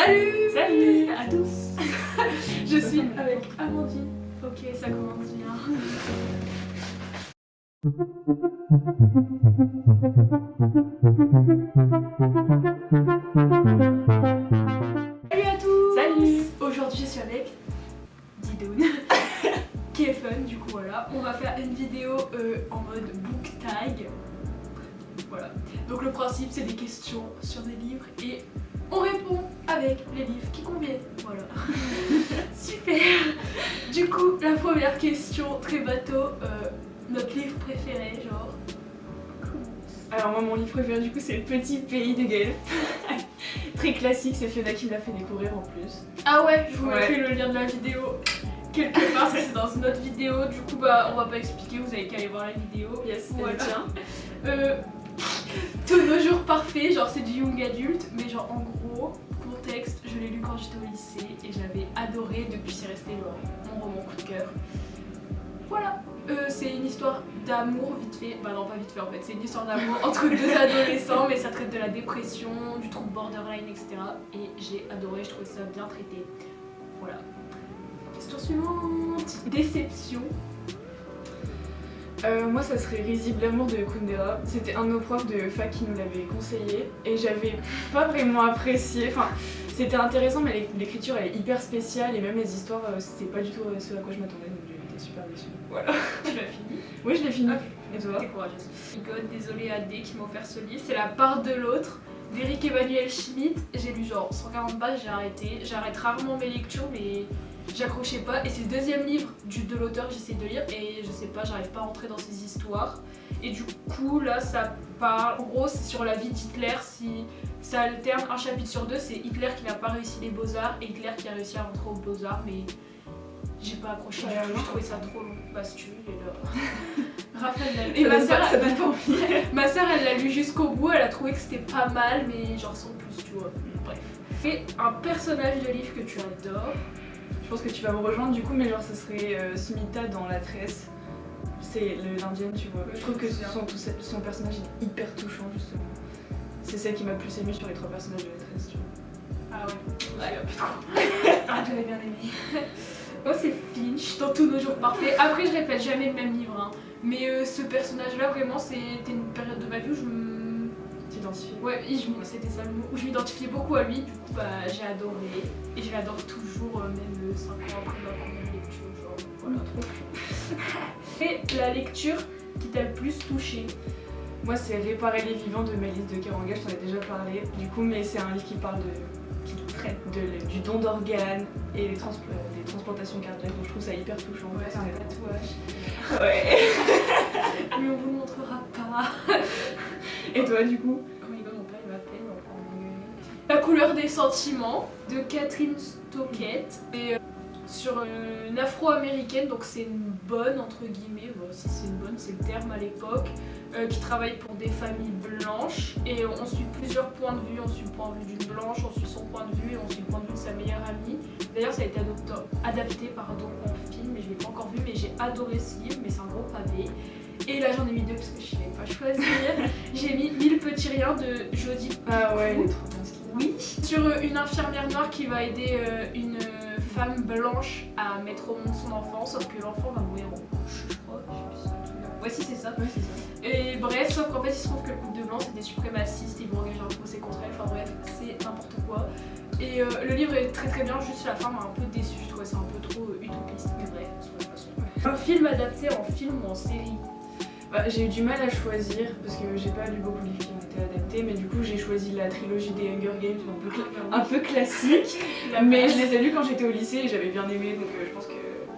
Salut! Salut à tous. Je suis avec Amandine. Ok, ça commence bien. Salut à tous. Salut. Aujourd'hui je suis avec Didoun qui est fun, du coup voilà. On va faire une vidéo en mode book tag. Voilà. Donc le principe c'est des questions sur des livres et on répond avec les livres qui conviennent. Voilà. Super. Du coup, la première question, très bateau, notre livre préféré, genre. Alors moi mon livre préféré du coup c'est Le Petit Pays de Gaël. Très classique, c'est Fiona qui me l'a fait découvrir en plus. Ah ouais, je vous Ouais. mettrai le lien de la vidéo quelque part, ça c'est dans une autre vidéo. Du coup bah on va pas expliquer, vous avez qu'à aller voir la vidéo. Yes, Voilà. tiens. Tous nos jours parfaits, genre c'est du young adulte, mais genre en gros, contexte, je l'ai lu quand j'étais au lycée et j'avais adoré, depuis c'est resté genre mon roman coup de cœur. Voilà, c'est une histoire d'amour vite fait, bah non pas vite fait en fait, c'est une histoire d'amour entre deux adolescents, mais ça traite de la dépression, du trouble borderline, etc. Et j'ai adoré, je trouvais ça bien traité. Voilà. Question suivante. Déception. Moi ça serait Risible l'amour de Kundera. C'était un de nos profs de fac qui nous l'avait conseillé et j'avais pas vraiment apprécié. Enfin, c'était intéressant mais l'écriture elle est hyper spéciale et même les histoires c'était pas du tout ce à quoi je m'attendais donc j'ai été super déçue. Voilà. Tu l'as fini? Oui je l'ai fini. Ok. Et toi? T'es courageuse. God, désolée à D qui m'a offert ce livre, c'est La part de l'autre d'Éric Emmanuel Schmitt. J'ai lu genre 140 pages, j'ai arrêté. J'arrête rarement mes lectures mais j'accrochais pas. Et c'est le deuxième livre de l'auteur que j'essaie de lire et je sais pas, j'arrive pas à rentrer dans ces histoires. Et du coup là ça parle, en gros c'est sur la vie d'Hitler, si ça alterne un chapitre sur deux, c'est Hitler qui n'a pas réussi les beaux-arts et Hitler qui a réussi à rentrer aux beaux-arts mais j'ai pas accroché, Ouais, je ouais. trouvais ça trop long. Bah si tu veux, il est là. Raphaël l'a lu. Et Et ma sœur, ça donne pas envie. ma sœur elle l'a lu jusqu'au bout, elle a trouvé que c'était pas mal mais genre sans plus, tu vois. Bref. Et un personnage de livre que tu adores. Je pense que tu vas me rejoindre du coup, mais genre ça serait Smita dans La Tresse. C'est l'indienne, tu vois. Je trouve que son personnage est hyper touchant justement. C'est celle qui m'a plus émue sur les trois personnages de La Tresse, tu vois. Ah ouais. Ah j'avais bien aimé. Moi c'est Finch dans Tous nos jours parfaits. Après je répète jamais le même livre hein. Mais ce personnage là vraiment c'était une période de ma vie où je me... T'identifies. Ouais, c'était ça le mot, où je m'identifiais beaucoup à lui, du coup bah j'ai adoré et je l'adore toujours, même 5 ans après ma première lecture, genre voilà, trop cool. Et la lecture qui t'a le plus touchée? Moi c'est Réparer les vivants de Mélisse de Kerangal, je t'en ai déjà parlé du coup, mais c'est un livre qui parle qui traite du don d'organes et des transplantations cardiaques, donc je trouve ça hyper touchant. Ouais, c'est un tatouage. Ouais. Mais on vous le montrera pas. Et toi du coup? Oh my god, mon père il m'appelle, on va pas engueuler. La couleur des sentiments de Catherine Stockett. Et sur une afro-américaine, donc c'est une bonne entre guillemets, bon, si c'est une bonne, c'est le terme à l'époque, qui travaille pour des familles blanches et on suit plusieurs points de vue. On suit le point de vue d'une blanche, on suit son point de vue et on suit le point de vue de sa meilleure amie. D'ailleurs ça a été adapté en film, mais je l'ai pas encore vu, mais j'ai adoré ce livre, mais c'est un gros pavé. Et là j'en ai mis deux parce que je savais pas choisir. J'ai mis 1000 petits riens de Jodie. Ah ouais, il Picoult. est trop bien ce qu'il a. Oui. Sur une infirmière noire qui va aider une femme blanche à mettre au monde son enfant, sauf que l'enfant va mourir en couche, je crois. Je sais plus si c'est un truc là. Ouais, si c'est ça. Ouais, c'est ça. Et bref, sauf qu'en fait il se trouve que le couple de blancs c'est des suprémacistes, ils vont engager un procès contre elle, enfin bref, c'est n'importe quoi. Et le livre est très très bien, juste la fin m'a un peu déçue, je trouvais ça un peu trop utopiste, mais bref, c'est pas de toute façon. Un film adapté en film ou en série? Bah, j'ai eu du mal à choisir parce que j'ai pas lu beaucoup de livres qui ont été adaptés, mais du coup j'ai choisi la trilogie des Hunger Games, un peu classique, mais je les ai lus quand j'étais au lycée et j'avais bien aimé, donc je pense que...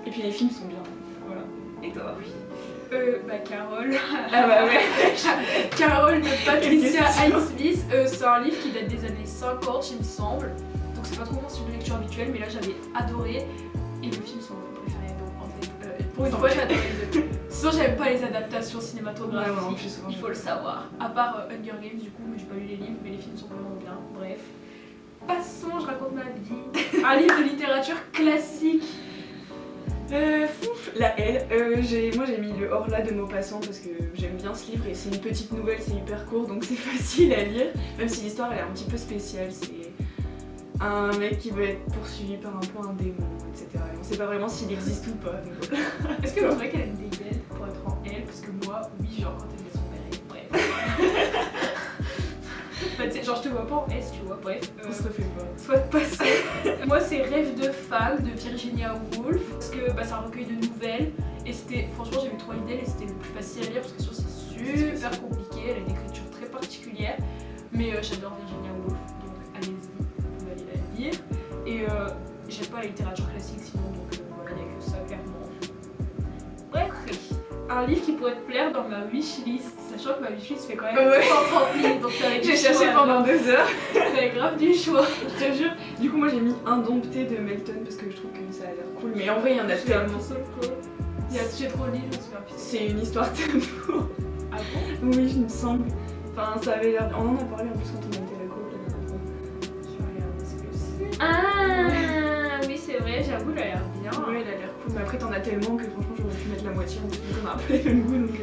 Et puis les films sont bien, voilà. Et toi? Oui. Bah Carole. Ah bah ouais. Carole de Patricia Highsmith, c'est un livre qui date des années 50 il me semble, donc c'est pas trop mon style de lecture habituel, mais là j'avais adoré et le film c'est mon préféré, donc en fait pour une fois j'ai adoré les deux. Sinon j'aime pas les adaptations cinématographiques, Ouais, en plus, souvent, il faut le savoir, à part Hunger Games du coup, mais j'ai pas lu les livres, mais les films sont vraiment bien, bref. Passons, je raconte ma vie. Un livre de littérature classique. La L, moi j'ai mis le Horla de Maupassant parce que j'aime bien ce livre et c'est une petite nouvelle, c'est hyper court donc c'est facile à lire, même si l'histoire elle est un petit peu spéciale, un mec qui va être poursuivi par un peu un démon, etc. Et on sait pas vraiment s'il existe ou pas. Donc voilà. Est-ce que vous trouvez qu'elle a une des belles pour être en elle? Parce que moi, oui, genre quand elle met son béret, bref. Bah, tu sais, genre je te vois pas en S, tu vois, bref. On se refait pas. Soit passé. Moi, c'est Rêve de femme de Virginia Woolf. Parce que bah, c'est un recueil de nouvelles. Et c'était, franchement, j'ai vu 3 idées et c'était le plus facile à lire parce que sinon c'est super compliqué. Elle a une écriture très particulière. Mais j'adore Virginia Woolf, donc allez-y, vous pouvez aller la lire. Et j'aime pas la littérature classique sinon, donc voilà, il n'y a que ça clairement. Bref, un livre qui pourrait te plaire dans ma wishlist, sachant que ma wishlist fait quand même 130 000, donc t'avais J'ai cherché pendant 2 heures. T'avais grave du choix. Je te jure. Du coup, moi j'ai mis Indompté de Melton parce que je trouve que ça a l'air cool. Mais en vrai, il y en a tellement. J'ai trop lu, je me souviens plus. C'est une histoire d'amour. Ah bon? Oui, il me semble. Enfin, ça avait l'air. On en a parlé en plus quand on était à la cour la dernière fois. Je vais regarder ce que c'est. Ah oui, c'est vrai, j'avoue, elle a l'air bien. Ouais, elle a l'air cool. Mais après, t'en as tellement que franchement, j'aurais pu mettre la moitié. En plus, on a un peu les mêmes goûts donc.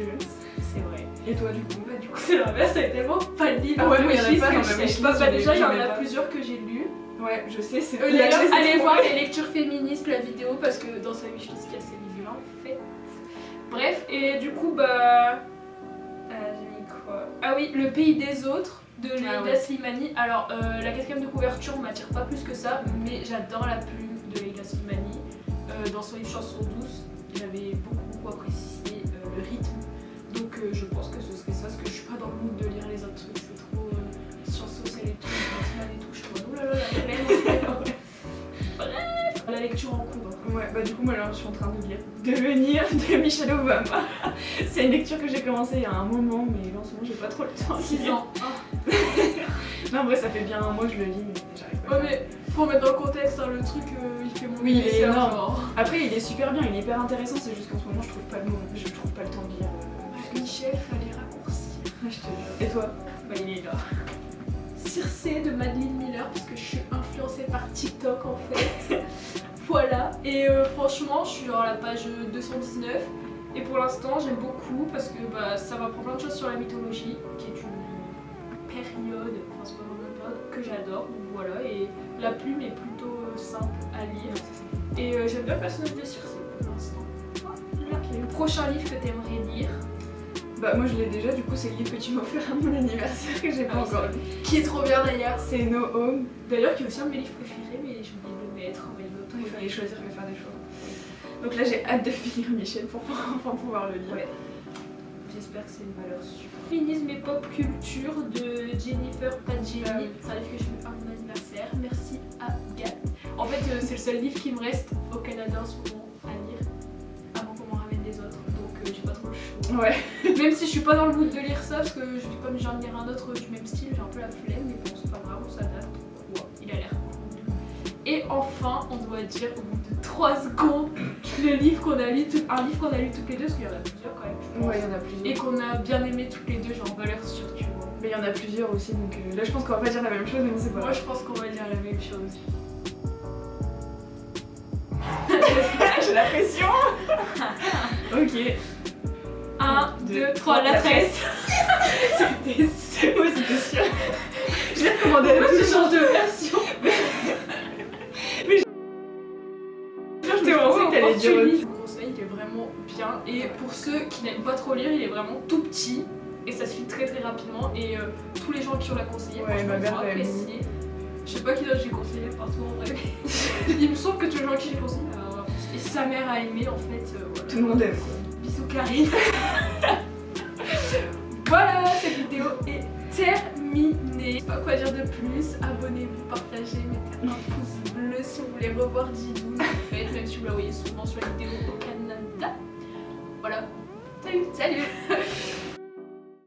C'est vrai. Et toi, du coup? Bah, du coup, c'est l'inverse, t'avais tellement pas de livres. Ah ouais, mais il y en a wishlist pas que dans je ma sais wishlist, pas. Bah, déjà, il y en j'en ai a pas. plusieurs que j'ai lus. Ouais, je sais, c'est. D'ailleurs, allez voir les lectures féministes, la vidéo, parce que dans sa wishlist, il y a ces vidéos-là en fait. Bref, et du coup, bah. J'ai mis quoi? Ah oui, Le pays des autres de Leïla Slimani. Alors, la 4ème de couverture m'attire pas plus que ça, mais j'adore la plume de Leïla Slimani. Dans son livre Chanson douce, j'avais beaucoup apprécié le rythme. Donc, je pense que ce serait ça, parce que je suis pas dans le mood de lire les autres trucs, c'est trop sciences sociales et tout, nationales et tout. Je suis en mode, oulala, la flemme. Bref, la lecture en cours. Ouais, bah du coup, moi là, je suis en train de lire Devenir de Michelle Obama. C'est une lecture que j'ai commencée il y a un moment, mais là en ce moment, j'ai pas trop le temps. 6 ans. Non, en vrai, ça fait bien un mois que je le lis, mais j'arrive pas. Ouais, mais faut mettre dans le contexte, hein, le truc, il fait mon Oui, il est énorme. genre. Après, il est super bien, il est hyper intéressant, c'est juste qu'en ce moment, je trouve pas le moment, je trouve pas le temps de lire. Michel, fallait raccourcir. Ouais, je te jure. Et toi? Bah, il est là. Circé de Madeleine Miller, parce que je suis influencée par TikTok en fait. Voilà. Et franchement, je suis à la page 219. Et pour l'instant, j'aime beaucoup parce que bah, ça m'apprend plein de choses sur la mythologie, qui est une période, enfin c'est pas vraiment une période, que j'adore. Donc voilà, et la plume est plutôt simple à lire. Et j'aime bien le personnage de Circé pour l'instant. Voilà. Le prochain livre que t'aimerais lire? Bah, moi je l'ai déjà, du coup, c'est le livre que tu m'as offert à mon anniversaire que j'ai pas encore lu. Qui est trop bien d'ailleurs. C'est No Home. D'ailleurs, qui est aussi un de mes livres préférés, mais j'ai oublié de le mettre. Il fallait choisir et faire des choix. Donc là, j'ai hâte de finir Michel pour enfin pouvoir le lire. Ouais. J'espère que c'est une valeur sûre. Féminisme et pop culture de Jennifer Padgini. C'est un livre que j'ai lu à mon anniversaire. Merci à Gat. En fait, c'est le seul livre qui me reste au Canada en ce moment à lire avant qu'on m'en ramène des autres. Donc j'ai pas trop le choix. Ouais. Même si je suis pas dans le mood de lire ça, parce que comme j'ai envie de lire un autre du même style, j'ai un peu la flemme, mais bon, c'est pas grave, on s'adapte. Ouais, il a l'air cool. Et enfin, on doit dire au bout de 3 secondes, le livre qu'on a lu, un livre qu'on a lu toutes les deux, parce qu'il y en a plusieurs quand même, je pense. Ouais, il y en a plusieurs. Et qu'on a bien aimé toutes les deux, genre valeur sûre, tu vois. Mais il y en a plusieurs aussi, donc là je pense qu'on va pas dire la même chose, mais on sait pas. Moi je pense qu'on va dire la même chose. J'ai la pression. Ok. 1, 2, 3, la tresse. C'était moi, c'était sûr. Je l'ai recommandé à Tu changes de version. Je t'ai pensé que t'allais dire autre chose. Le conseil, il est vraiment bien. Et pour ceux qui n'aiment pas trop lire, il est vraiment tout petit. Et ça se lit très très rapidement. Et tous les gens qui ont la conseillé, Ouais, franchement, ma mère ils ont l'a apprécié. Je sais pas qui d'autre j'ai conseillé partout en vrai. Il me semble que tous les gens qui j'ai conseillé. Et sa mère a aimé en fait. Voilà. Tout le monde aime quoi. Bisous Karine. Voilà, cette vidéo est terminée. Je sais pas quoi dire de plus. Abonnez-vous, partagez, mettez un pouce bleu si vous voulez revoir Didou. Vous le faites, même si vous la voyez souvent sur la vidéo au Canada. Voilà. Salut.